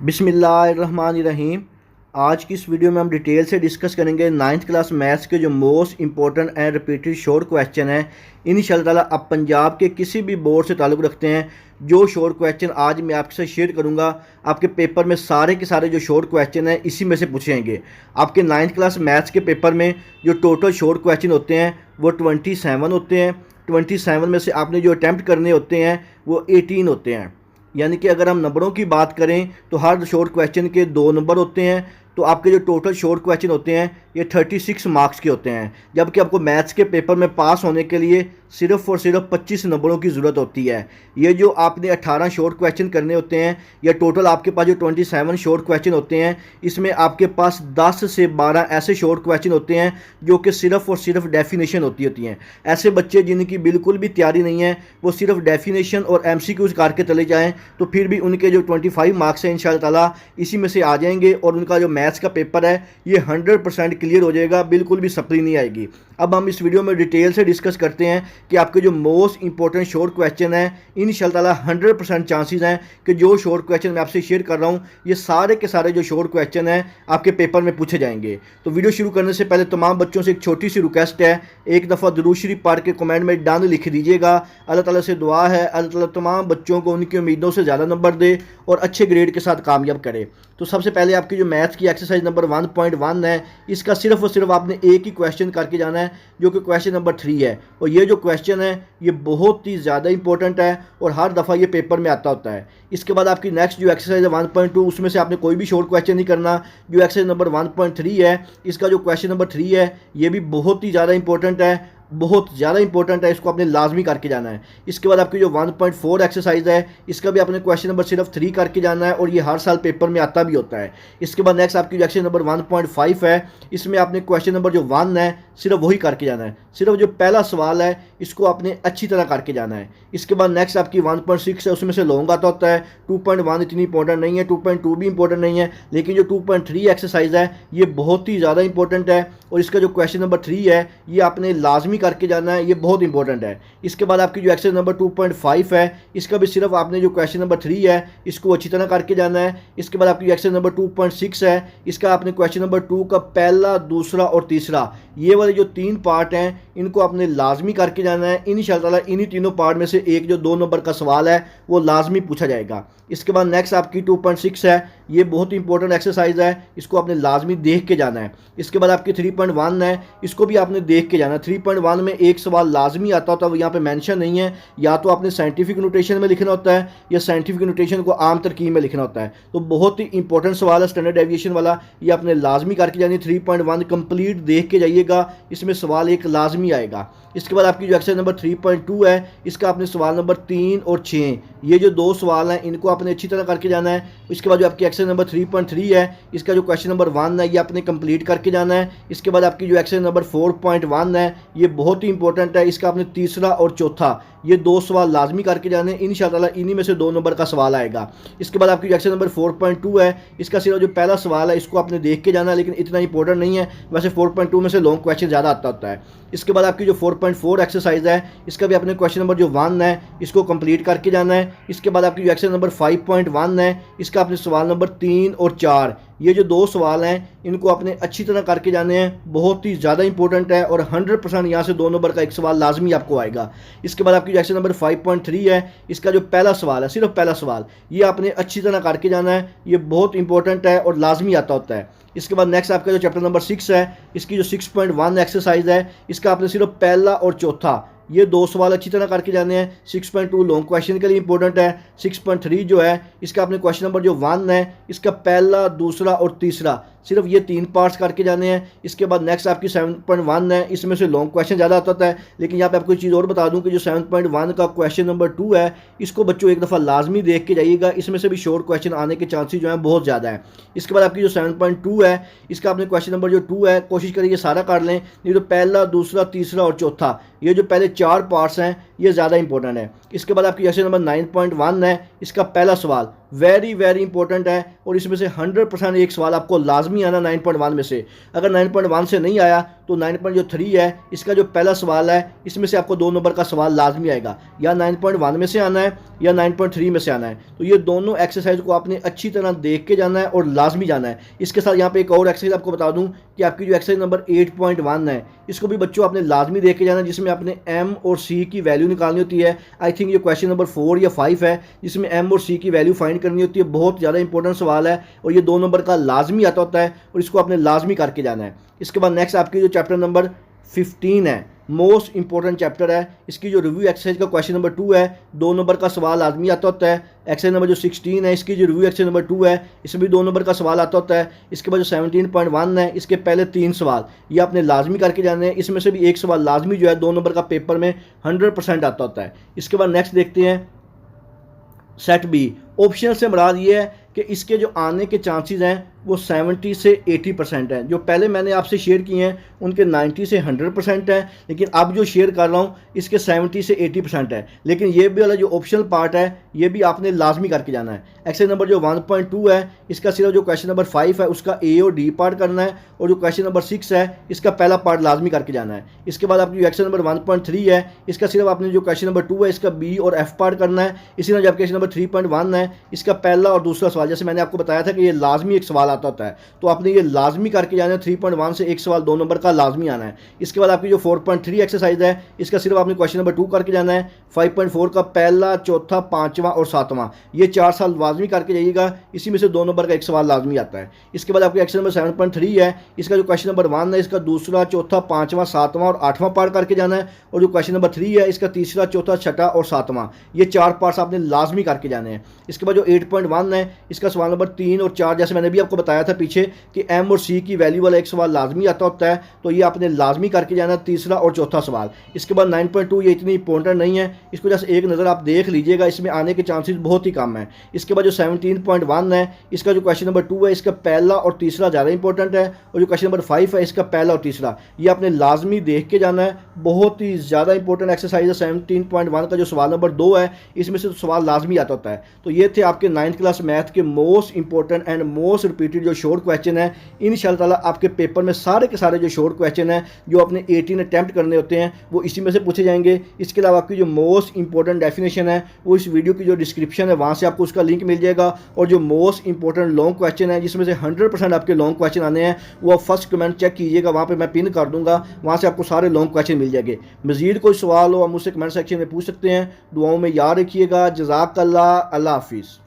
बिस्मिल्लाहिर्रहमानिर्रहीम। आज की इस वीडियो में हम डिटेल से डिस्कस करेंगे नाइन्थ क्लास मैथ्स के जो most important and repeated short question हैं। इंशाअल्लाह ताला आप पंजाब के किसी भी बोर्ड से ताल्लुक़ रखते हैं, जो शॉर्ट क्वेश्चन आज मैं आपके साथ शेयर करूंगा, आपके पेपर में सारे के सारे जो शॉर्ट क्वेश्चन हैं इसी में से पूछे जाएंगे। आपके नाइन्थ क्लास मैथ्स के पेपर में जो टोटल शॉर्ट क्वेश्चन होते हैं वो 27 होते हैं। 27 में से आपने जो अटैम्प्ट करने होते हैं वो 18 होते हैं। यानी कि अगर हम नंबरों की बात करें तो हर शॉर्ट क्वेश्चन के 2 नंबर होते हैं। तो आपके जो टोटल शॉर्ट क्वेश्चन होते हैं ये 36 मार्क्स के होते हैं, जबकि आपको मैथ्स के पेपर में पास होने के लिए सिर्फ और सिर्फ 25 नंबरों की ज़रूरत होती है। ये जो आपने 18 शॉर्ट क्वेश्चन करने होते हैं या टोटल आपके पास जो 27 शॉर्ट क्वेश्चन होते हैं, इसमें आपके पास 10 से 12 ऐसे शॉर्ट क्वेश्चन होते हैं जो कि सिर्फ और सिर्फ डेफिनेशन होती हैं। ऐसे बच्चे जिनकी बिल्कुल भी तैयारी नहीं है, वो सिर्फ डेफिनेशन और MCQs करके चले जाएँ तो फिर भी उनके जो 25 मार्क्स हैं इंशाअल्लाह ताला इसी में से आ जाएंगे और उनका जो मैथ्स का पेपर है ये 100% क्लियर हो जाएगा, बिल्कुल भी सप्ली नहीं आएगी। अब हम इस वीडियो में डिटेल से डिस्कस करते हैं कि आपके जो मोस्ट इंपॉर्टेंट शॉर्ट क्वेश्चन हैं इंशाअल्लाह ताला 100% चांसेस हैं कि जो शॉर्ट क्वेश्चन मैं आपसे शेयर कर रहा हूँ ये सारे के सारे जो शॉर्ट क्वेश्चन हैं आपके पेपर में पूछे जाएंगे। तो वीडियो शुरू करने से पहले तमाम बच्चों से एक छोटी सी रिक्वेस्ट है, एक दफ़ा दुरूद शरीफ पढ़ के कमेंट में डन लिख दीजिएगा। अल्लाह ताला से दुआ है अल्लाह ताला तमाम बच्चों को उनकी उम्मीदों से ज़्यादा नंबर दे और अच्छे ग्रेड के साथ कामयाब करे। तो सबसे पहले आपकी जो मैथ्स की एक्सरसाइज नंबर 1.1 है, इसका सिर्फ और सिर्फ आपने एक ही क्वेश्चन करके जाना है जो कि क्वेश्चन नंबर 3 है। और ये जो क्वेश्चन है ये बहुत ही ज़्यादा इंपॉर्टेंट है और हर दफ़ा ये पेपर में आता होता है। इसके बाद आपकी नेक्स्ट जो एक्सरसाइज है 1.2, उसमें से आपने कोई भी शॉर्ट क्वेश्चन नहीं करना। जो एक्सरसाइज नंबर 1.3 है, इसका जो क्वेश्चन नंबर 3 है ये भी बहुत ही ज़्यादा इंपॉर्टेंट है, बहुत ज़्यादा इंपॉर्टेंट है, इसको आपने लाजमी करके जाना है। इसके बाद आपकी जो 1.4 एक्सरसाइज है, इसका भी आपने क्वेश्चन नंबर सिर्फ 3 करके जाना है और ये हर साल पेपर में आता भी होता है। इसके बाद नेक्स्ट आपकी जो एक्सरसाइज नंबर 1.5 है, इसमें आपने क्वेश्चन नंबर जो 1 है सिर्फ वही करके जाना है, सिर्फ जो पहला सवाल है इसको आपने अच्छी तरह करके जाना है। इसके बाद नेक्स्ट आपकी 1.6 है, उसमें से लॉन्ग आता होता है। 2.1 इतनी इंपॉर्टेंट नहीं है, 2.2 भी इंपॉर्टेंट नहीं है, लेकिन जो 2.3 एक्सरसाइज है ये बहुत ही ज़्यादा इंपॉर्टेंट है और इसका जो क्वेश्चन नंबर 3 है ये आपने लाजमी करके जाना है, ये बहुत इंपॉर्टेंट है। इसके बाद आपकी जो एक्सरसाइज नंबर 2.5 है, इसका भी सिर्फ आपने जो क्वेश्चन नंबर 3 है इसको अच्छी तरह करके जाना है। इसके बाद आपकी एक्सरसाइज नंबर 2.6 है, इसका आपने क्वेश्चन नंबर 2 का पहला, दूसरा और तीसरा ये वाले जो 3 पार्ट हैं इनको आपने लाजमी करके जाना है। इंशाअल्लाह ताला इन्हीं तीनों पार्ट में से एक जो 2 नंबर का सवाल है वो लाजमी पूछा जाएगा। इसके बाद नेक्स्ट आपकी 2.6 है, ये बहुत इंपॉर्टेंट एक्सरसाइज है, इसको आपने लाजमी देख के जाना है। इसके बाद आपकी 3.1 है, इसको भी आपने देख के जाना है। 3.1 में एक सवाल लाजमी आता होता है, वो यहाँ पे मेंशन नहीं है, या तो आपने साइंटिफिक नोटेशन में लिखना होता है या साइंटिफिक नोटेशन को आम तरकीब में लिखना होता है। तो बहुत ही इंपॉर्टेंट सवाल है स्टैंडर्ड डेविएशन वाला, ये आपने लाजमी करके जानी। 3.1 कंप्लीट देख के जाइएगा, इसमें सवाल एक लाजमी आएगा। इसके बाद आपकी जो एक्सरसाइज नंबर 3.2 है, इसका आपने सवाल नंबर 3 और 6 ये जो 2 सवाल हैं इनको आपने अच्छी तरह करके जाना है। इसके बाद जो आपकी एक्सरसाइज नंबर 3.3 है, इसका जो क्वेश्चन नंबर 1 है ये आपने कंप्लीट करके जाना है। इसके बाद आपकी जो एक्सरसाइज नंबर 4.1 है ये बहुत ही इंपॉर्टेंट है, इसका आपने तीसरा और चौथा ये 2 सवाल लाजमी करके जाने, इंशाअल्लाह ताला इन्हीं में से 2 नंबर का सवाल आएगा। इसके बाद आपकी जो एक्सरसाइज नंबर 4.2 है, इसका सिर्फ जो पहला सवाल है इसको आपने देख के जाना है, लेकिन इतना इंपॉर्टेंट नहीं है, वैसे 4.2 में से लॉन्ग क्वेश्चन ज़्यादा आता होता है। इसके बाद आपकी जो 4.4 एक्सरसाइज है, इसका भी आपने क्वेश्चन नंबर जो 1 है इसको कंप्लीट करके जाना है। इसके बाद आपकी जो एक्सरसाइज नंबर 5.1 है, इसका आपने सवाल नंबर 3 और 4 ये जो 2 सवाल हैं इनको आपने अच्छी तरह करके जाने हैं, बहुत ही ज़्यादा इंपॉर्टेंट है और 100% यहाँ से 2 नंबर का एक सवाल लाजमी आपको आएगा। इसके बाद आपकी जो एक्सरसाइज नंबर 5.3 है, इसका जो पहला सवाल है, सिर्फ पहला सवाल ये आपने अच्छी तरह करके जाना है, ये बहुत इंपॉर्टेंट है और लाजमी आता होता है। इसके बाद नेक्स्ट आपका जो चैप्टर नंबर 6 है, इसकी जो 6.1 एक्सरसाइज है, इसका आपने सिर्फ पहला और चौथा ये 2 सवाल अच्छी तरह करके जाने हैं। 6.2 लॉन्ग क्वेश्चन के लिए इंपॉर्टेंट है। 6.3 जो है इसका आपने क्वेश्चन नंबर जो 1 है इसका पहला, दूसरा और तीसरा सिर्फ ये 3 पार्ट्स करके जाने हैं। इसके बाद नेक्स्ट आपकी 7.1 है, इसमें से लॉन्ग क्वेश्चन ज़्यादा आता है, लेकिन यहाँ पे आपको एक चीज़ और बता दूं कि जो 7.1 का क्वेश्चन नंबर 2 है इसको बच्चों एक दफ़ा लाजमी देख के जाइएगा, इसमें से भी शॉर्ट क्वेश्चन आने के चांसेस जो हैं बहुत ज़्यादा है। इसके बाद आपकी जो 7.2 है, इसका आपने क्वेश्चन नंबर जो 2 है कोशिश करिए सारा कर लें, ये तो पहला, दूसरा, तीसरा और चौथा ये जो पहले 4 पार्ट्स हैं ये ज़्यादा इंपॉर्टेंट है। इसके बाद आपकी एक्सरसाइज नंबर 9.1 है, इसका पहला सवाल वेरी वेरी इंपॉर्टेंट है और इसमें से 100% एक सवाल आपको लाजमी आना 9.1 में से। अगर 9.1 से नहीं आया तो 9.3 है इसका जो पहला सवाल है इसमें से आपको 2 नंबर का सवाल लाजमी आएगा, या 9.1 में से आना है या 9.3 में से आना है। तो ये दोनों एक्सरसाइज को आपने अच्छी तरह देख के जाना है और लाजमी जाना है। इसके साथ यहाँ पे एक और एक्सरसाइज आपको बता दूं कि आपकी जो एक्सरसाइज नंबर 8.1 है इसको भी बच्चों आपने लाजमी देख के जाना है, जिसमें आपने एम और सी की वैल्यू निकालनी होती है। आई थिंक ये क्वेश्चन नंबर 4 या 5 है जिसमें एम और सी की वैल्यू फाइंड करनी होती है। बहुत ज़्यादा इंपॉर्टेंट सवाल है और ये 2 नंबर का लाजमी आता होता है और इसको आपने लाजमी करके जाना है। इसके बाद नेक्स्ट आपकी जो चैप्टर नंबर 15 है, मोस्ट इंपॉर्टेंट चैप्टर है, इसकी जो रिव्यू एक्सरसाइज का क्वेश्चन नंबर 2 है 2 नंबर का सवाल आदमी आता होता है। एक्सरसाइज नंबर जो 16 है इसकी जो रिव्यू एक्सरसाइज नंबर 2 है इसमें भी 2 नंबर का सवाल आता होता है। इसके बाद जो 17.1 है इसके पहले 3 सवाल ये आपने लाजमी करके जाने हैं। इसमें से भी एक सवाल लाजमी जो है 2 नंबर का पेपर में 100% आता होता है। इसके बाद नेक्स्ट देखते हैं सेट बी। ऑप्शनल से मुराद ये है कि इसके जो आने के चांसेस हैं वो 70 से 80% है। जो पहले मैंने आपसे शेयर किए हैं उनके 90 से 100% है, लेकिन अब जो शेयर कर रहा हूँ इसके 70 से 80% है। लेकिन ये भी वाला जो ऑप्शनल पार्ट है ये भी आपने लाजमी करके जाना है। एक्सरसाइज नंबर जो 1.2 है इसका सिर्फ जो क्वेश्चन नंबर 5 है उसका ए और डी पार्ट करना है, और जो क्वेश्चन नंबर 6 है इसका पहला पार्ट लाजमी करके जाना है। इसके बाद आपकी जो एक्सरसाइज नंबर 1.3 है इसका सिर्फ आपने जो क्वेश्चन नंबर 2 है इसका बी और एफ पार्ट करना है। इसी तरह जब क्वेश्चन नंबर 3.1 है इसका पहला और दूसरा सवाल, जैसे मैंने आपको बताया था कि ये लाजमी एक सवाल आता होता है, तो आपने ये लाजमी करके जाना है। 3.1 से एक सवाल 2 नंबर का लाजमी आना है। इसके बाद आपकी जो 4.3 एक्सरसाइज है इसका सिर्फ आपने क्वेश्चन नंबर 2 करके जाना है। 5.4 का पहला, चौथा, पांचवा और सातवां ये 4 सवाल लाजमी करके जाइएगा। इसी में से 2 नंबर का एक सवाल लाजमी आता है। इसके बाद आपकी एक्सरसाइज नंबर 7.3 है इसका जो क्वेश्चन नंबर 1 है इसका दूसरा, चौथा, पांचवा, सातवां और आठवां पार्ट करके जाना है, और जो क्वेश्चन नंबर 3 है इसका तीसरा, चौथा, छठा और सातवां ये 4 पार्ट्स आपने लाजमी करके जाने हैं। इसके बाद जो 8.1 है इसका सवाल नंबर 3 और 4, जैसे मैंने भी आपको बताया था पीछे कि एम और सी की वैल्यू वाला एक सवाल लाजमी आता होता है, तो ये आपने लाजमी करके जाना तीसरा और चौथा सवाल। इसके बाद 9.2 ये इतनी इंपॉर्टेंट नहीं है, इसको जैसे एक नज़र आप देख लीजिएगा, इसमें आने के चांसेस बहुत ही कम है। इसके बाद जो 17.1 है इसका जो क्वेश्चन नंबर 2 है इसका पहला और तीसरा ज़्यादा इंपॉर्टेंट है, और जो क्वेश्चन नंबर 5 है इसका पहला और तीसरा ये आपने लाजमी देख के जाना है। बहुत ही ज़्यादा इंपॉर्टेंट एक्सरसाइज है। 17.1 का जो सवाल नंबर 2 है इसमें से तो सवाल लाजमी आता होता है। तो ये थे आपके 9th क्लास मैथ के most important and most repeated जो शॉर्ट क्वेश्चन है। इंशाअल्लाह ताला आपके पेपर में सारे के सारे जो शॉर्ट क्वेश्चन हैं जो आपने 18 अटैम्प्ट करने होते हैं वो इसी में से पूछे जाएंगे। इसके अलावा आपकी जो मोस्ट इंपॉर्टेंट डेफिनेशन है वो इस वीडियो की जो डिस्क्रिप्शन है वहाँ से आपको उसका लिंक मिल जाएगा, और जो मोस्ट इंपॉर्टेंट लॉन्ग क्वेश्चन है जिसमें से 100% आपके लॉन्ग क्वेश्चन आने हैं वो आप फर्स्ट कमेंट चेक कीजिएगा, वहाँ पर मैं पिन कर दूंगा, वहाँ से आपको सारे लॉन्ग क्वेश्चन मिल जाएंगे। मजीद कोई सवाल हो आप मुझसे कमेंट सेक्शन में पूछ सकते हैं। दुआओं में याद रखिएगा। जज़ाकल्लाह। अल्लाह हाफिज़।